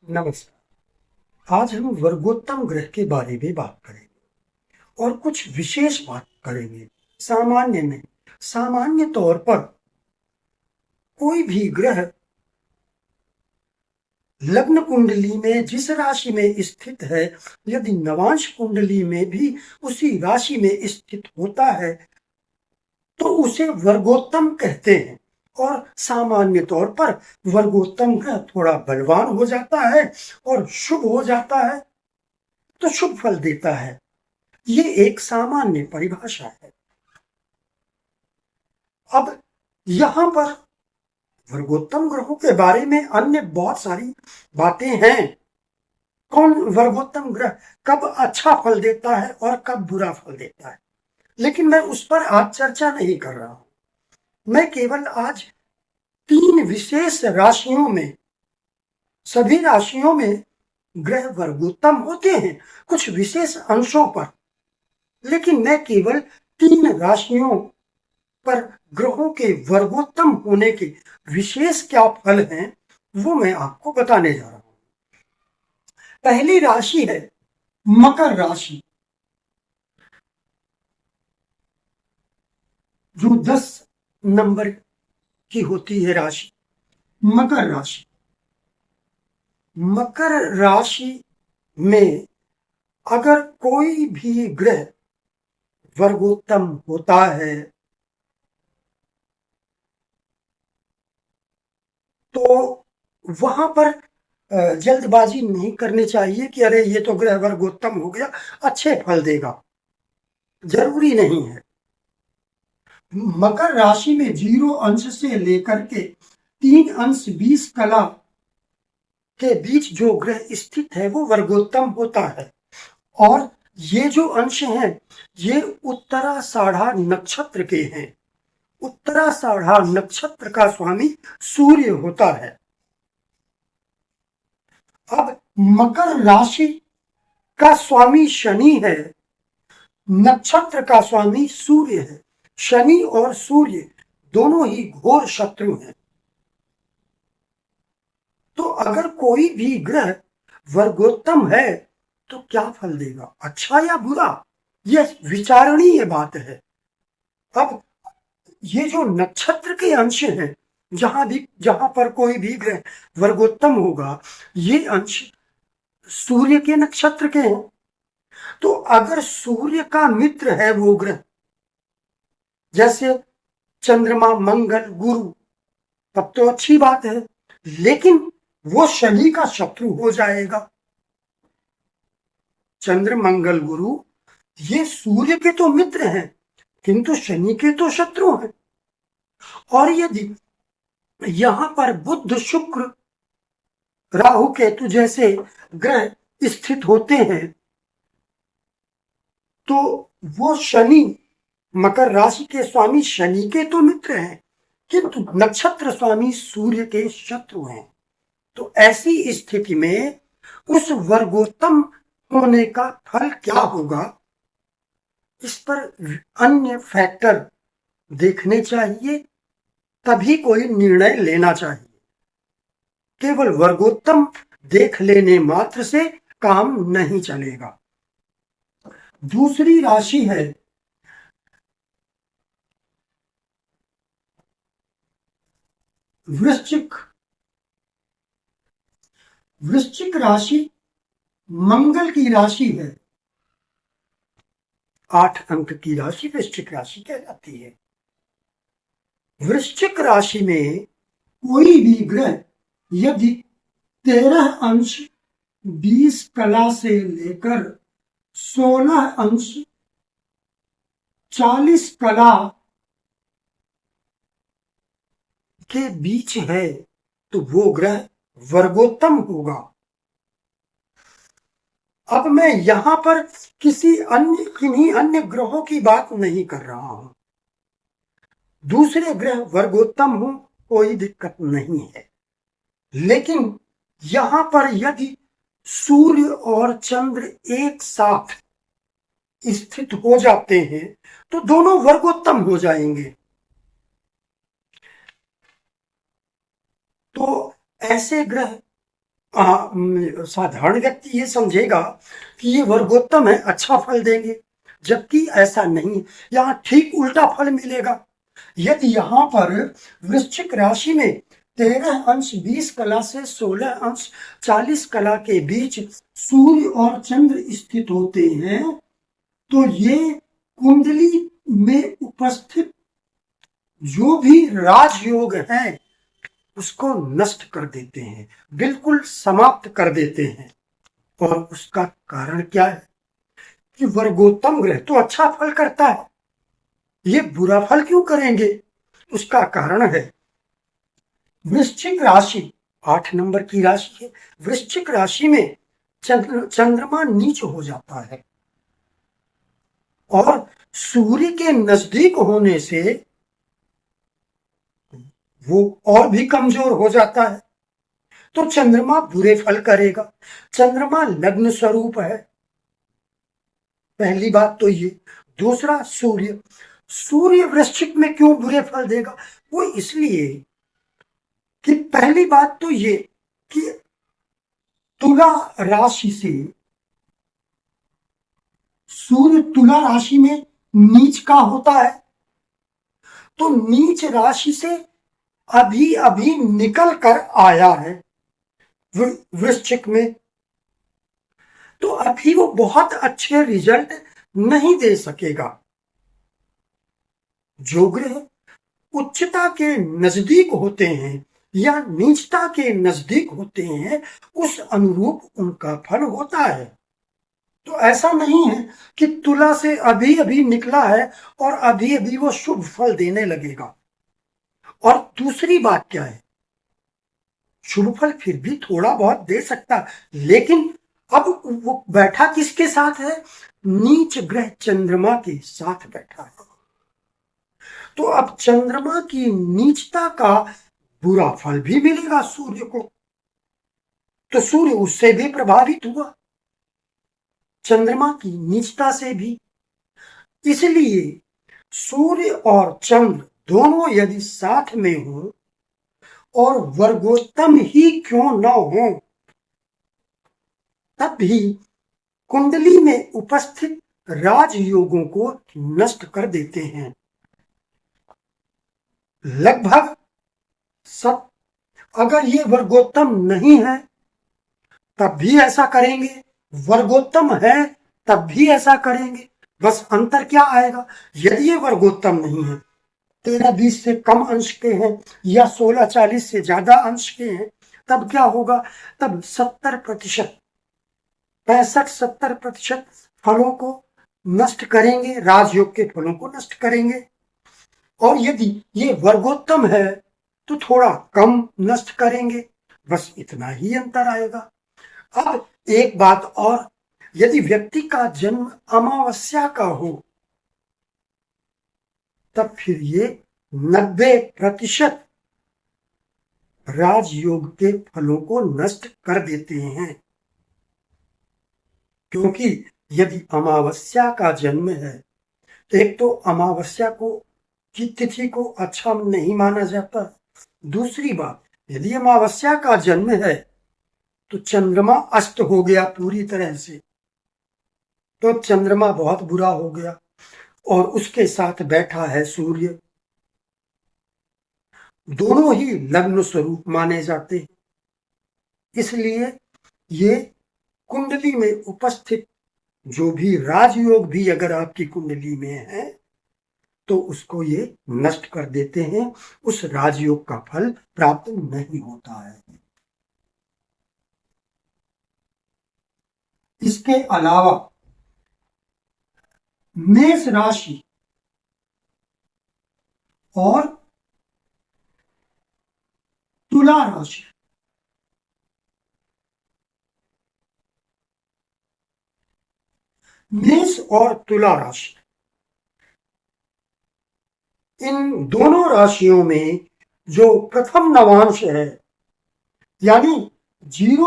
नमस्कार। आज हम वर्गोत्तम ग्रह के बारे में बात करेंगे और कुछ विशेष बात करेंगे। सामान्य तौर पर कोई भी ग्रह लग्न कुंडली में जिस राशि में स्थित है, यदि नवांश कुंडली में भी उसी राशि में स्थित होता है तो उसे वर्गोत्तम कहते हैं। और सामान्य तौर पर वर्गोत्तम ग्रह थोड़ा बलवान हो जाता है और शुभ हो जाता है तो शुभ फल देता है। ये एक सामान्य परिभाषा है। अब यहां पर वर्गोत्तम ग्रहों के बारे में अन्य बहुत सारी बातें हैं। कौन वर्गोत्तम ग्रह कब अच्छा फल देता है और कब बुरा फल देता है, लेकिन मैं उस पर आज चर्चा नहीं कर रहा हूं। मैं केवल आज 3 विशेष राशियों में, सभी राशियों में ग्रह वर्गोत्तम होते हैं कुछ विशेष अंशों पर, लेकिन मैं केवल 3 राशियों पर ग्रहों के वर्गोत्तम होने के विशेष क्या फल हैं वो मैं आपको बताने जा रहा हूं। पहली राशि है मकर राशि, जो 10 नंबर की होती है राशि। मकर राशि, मकर राशि में अगर कोई भी ग्रह वर्गोत्तम होता है तो वहां पर जल्दबाजी नहीं करनी चाहिए कि अरे ये तो ग्रह वर्गोत्तम हो गया, अच्छे फल देगा। जरूरी नहीं है। मकर राशि में 0 अंश से लेकर के 3 अंश 20 कला के बीच जो ग्रह स्थित है वो वर्गोत्तम होता है। और ये जो अंश हैं ये उत्तराषाढ़ा नक्षत्र के हैं। उत्तराषाढ़ा नक्षत्र का स्वामी सूर्य होता है। अब मकर राशि का स्वामी शनि है, नक्षत्र का स्वामी सूर्य है। शनि और सूर्य दोनों ही घोर शत्रु हैं। तो अगर कोई भी ग्रह वर्गोत्तम है तो क्या फल देगा, अच्छा या बुरा, यह विचारणीय बात है। अब ये जो नक्षत्र के अंश हैं, जहां पर कोई भी ग्रह वर्गोत्तम होगा, ये अंश सूर्य के नक्षत्र के हैं। तो अगर सूर्य का मित्र है वो ग्रह, जैसे चंद्रमा, मंगल, गुरु, तब तो अच्छी बात है, लेकिन वो शनि का शत्रु हो जाएगा। चंद्र, मंगल, गुरु ये सूर्य के तो मित्र हैं किंतु शनि के तो शत्रु हैं। और यदि यहां पर बुध, शुक्र, राहु, केतु जैसे ग्रह स्थित होते हैं तो वो शनि, मकर राशि के स्वामी शनि के तो मित्र हैं किंतु नक्षत्र स्वामी सूर्य के शत्रु हैं। तो ऐसी स्थिति में उस वर्गोत्तम होने का फल क्या होगा, इस पर अन्य फैक्टर देखने चाहिए, तभी कोई निर्णय लेना चाहिए। केवल वर्गोत्तम देख लेने मात्र से काम नहीं चलेगा। दूसरी राशि है वृश्चिक। वृश्चिक राशि मंगल की राशि है। 8 अंक की राशि वृश्चिक राशि कहलाती है। वृश्चिक राशि में कोई भी ग्रह यदि 13 अंश 20 कला से लेकर 16 अंश 40 कला के बीच है तो वो ग्रह वर्गोत्तम होगा। अब मैं यहां पर किन्हीं अन्य ग्रहों की बात नहीं कर रहा हूं। दूसरे ग्रह वर्गोत्तम हो कोई दिक्कत नहीं है, लेकिन यहां पर यदि सूर्य और चंद्र एक साथ स्थित हो जाते हैं तो दोनों वर्गोत्तम हो जाएंगे। तो ऐसे ग्रह साधारण व्यक्ति ये समझेगा कि ये वर्गोत्तम है, अच्छा फल देंगे, जबकि ऐसा नहीं। यहाँ ठीक उल्टा फल मिलेगा। यदि यहाँ पर वृश्चिक राशि में 13 अंश 20 कला से 16 अंश 40 कला के बीच सूर्य और चंद्र स्थित होते हैं, तो ये कुंडली में उपस्थित जो भी राजयोग है उसको नष्ट कर देते हैं, बिल्कुल समाप्त कर देते हैं। और उसका कारण क्या है कि वर्गोत्तम ग्रह तो अच्छा फल करता है, ये बुरा फल क्यों करेंगे? उसका कारण है वृश्चिक राशि 8 नंबर की राशि है। वृश्चिक राशि में चंद्रमा नीच हो जाता है और सूर्य के नजदीक होने से वो और भी कमजोर हो जाता है, तो चंद्रमा बुरे फल करेगा। चंद्रमा लग्न स्वरूप है, पहली बात तो ये। दूसरा, सूर्य सूर्य वृश्चिक में क्यों बुरे फल देगा? वो इसलिए कि पहली बात तो ये कि तुला राशि से सूर्य तुला राशि में नीच का होता है, तो नीच राशि से अभी अभी निकल कर आया है वृश्चिक में, तो अभी वो बहुत अच्छे रिजल्ट नहीं दे सकेगा। जो ग्रह उच्चता के नजदीक होते हैं या नीचता के नजदीक होते हैं, उस अनुरूप उनका फल होता है। तो ऐसा नहीं है कि तुला से अभी अभी निकला है और अभी अभी वो शुभ फल देने लगेगा। और दूसरी बात क्या है, शुभ फल फिर भी थोड़ा बहुत दे सकता, लेकिन अब वो बैठा किसके साथ है? नीच ग्रह चंद्रमा के साथ बैठा है। तो अब चंद्रमा की नीचता का बुरा फल भी मिलेगा सूर्य को, तो सूर्य उससे भी प्रभावित हुआ, चंद्रमा की नीचता से भी। इसलिए सूर्य और चंद्र दोनों यदि साथ में हो और वर्गोत्तम ही क्यों न हो, तब भी कुंडली में उपस्थित राजयोगों को नष्ट कर देते हैं। लगभग सब, अगर ये वर्गोत्तम नहीं है तब भी ऐसा करेंगे, वर्गोत्तम है तब भी ऐसा करेंगे। बस अंतर क्या आएगा? यदि ये वर्गोत्तम नहीं है, 13-20 से कम अंश के हैं या 16-40 से ज्यादा अंश के हैं, तब क्या होगा? तब 70%, 65-70% फलों को नष्ट करेंगे, राजयोग के फलों को नष्ट करेंगे। और यदि ये वर्गोत्तम है तो थोड़ा कम नष्ट करेंगे, बस इतना ही अंतर आएगा। अब एक बात और, यदि व्यक्ति का जन्म अमावस्या का हो तब फिर ये 90% राजयोग के फलों को नष्ट कर देते हैं। क्योंकि यदि अमावस्या का जन्म है, एक तो अमावस्या को की तिथि को अच्छा नहीं माना जाता। दूसरी बात, यदि अमावस्या का जन्म है तो चंद्रमा अस्त हो गया पूरी तरह से, तो चंद्रमा बहुत बुरा हो गया और उसके साथ बैठा है सूर्य। दोनों ही लग्न स्वरूप माने जाते हैं, इसलिए ये कुंडली में उपस्थित जो भी राजयोग भी अगर आपकी कुंडली में है तो उसको ये नष्ट कर देते हैं, उस राजयोग का फल प्राप्त नहीं होता है। इसके अलावा मेष राशि और तुला राशि, मेष और तुला राशि, इन दोनों राशियों में जो प्रथम नवांश है, यानी 0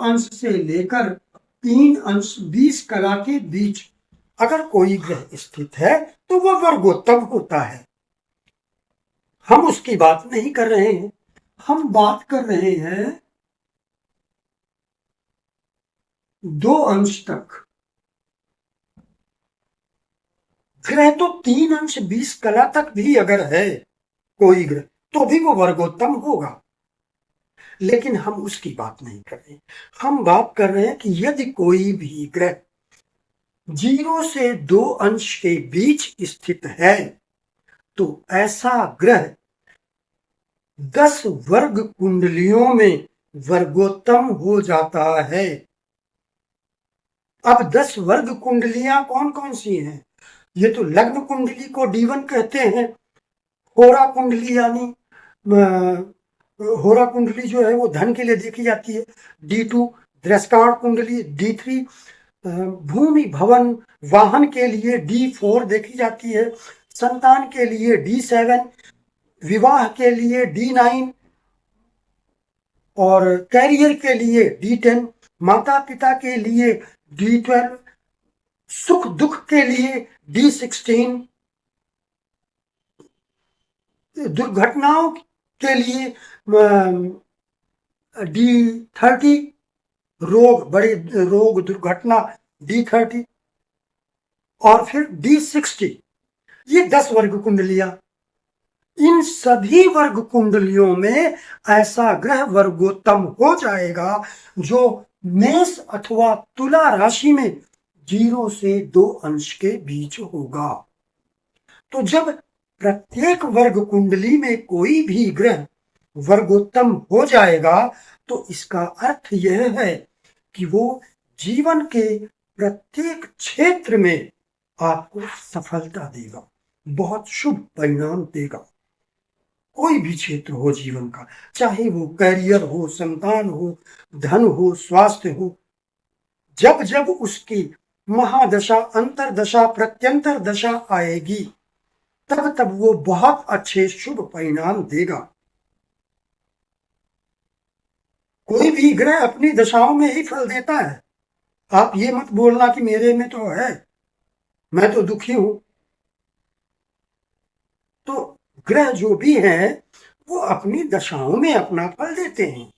अंश से लेकर 3 अंश 20 कला के बीच अगर कोई ग्रह स्थित है तो वह वर्गोत्तम होता है। हम उसकी बात नहीं कर रहे हैं, हम बात कर रहे हैं 2 अंश तक। ग्रह तो 3 अंश 20 कला तक भी अगर है कोई ग्रह, तो भी वो वर्गोत्तम होगा। लेकिन हम उसकी बात नहीं कर रहे। हम बात कर रहे हैं कि यदि कोई भी ग्रह 0 से 2 अंश के बीच स्थित है, तो ऐसा ग्रह 10 वर्ग कुंडलियों में वर्गोत्तम हो जाता है। अब 10 वर्ग कुंडलियां कौन कौन सी हैं? ये तो लग्न कुंडली को D1 कहते हैं। होरा कुंडली यानी होरा कुंडली जो है वो धन के लिए देखी जाती है, D2। दृष्टान कुंडली D3। भूमि भवन वाहन के लिए D4 देखी जाती है। संतान के लिए D7। विवाह के लिए D9 और कैरियर के लिए D10। माता पिता के लिए D12। सुख दुख के लिए D16। दुर्घटनाओं के लिए D30। रोग, बड़े रोग दुर्घटना D30 और फिर D60। ये 10 वर्ग कुंडलियां। इन सभी वर्ग कुंडलियों में ऐसा ग्रह वर्गोत्तम हो जाएगा जो मेष अथवा तुला राशि में 0 से 2 अंश के बीच होगा। तो जब प्रत्येक वर्ग कुंडली में कोई भी ग्रह वर्गोत्तम हो जाएगा, तो इसका अर्थ यह है कि वो जीवन के प्रत्येक क्षेत्र में आपको सफलता देगा, बहुत शुभ परिणाम देगा। कोई भी क्षेत्र हो जीवन का, चाहे वो करियर हो, संतान हो, धन हो, स्वास्थ्य हो, जब जब उसकी महादशा, अंतरदशा, प्रत्यंतर दशा आएगी, तब तब वो बहुत अच्छे शुभ परिणाम देगा। कोई भी ग्रह अपनी दशाओं में ही फल देता है। आप ये मत बोलना कि मेरे में तो है, मैं तो दुखी हूं। तो ग्रह जो भी हैं वो अपनी दशाओं में अपना फल देते हैं।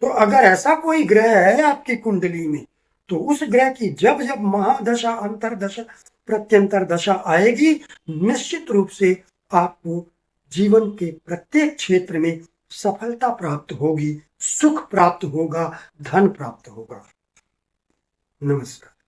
तो अगर ऐसा कोई ग्रह है आपकी कुंडली में, तो उस ग्रह की जब जब महादशा, अंतरदशा, प्रत्यंतर दशा आएगी, निश्चित रूप से आपको जीवन के प्रत्येक क्षेत्र में सफलता प्राप्त होगी, सुख प्राप्त होगा, धन प्राप्त होगा। नमस्कार।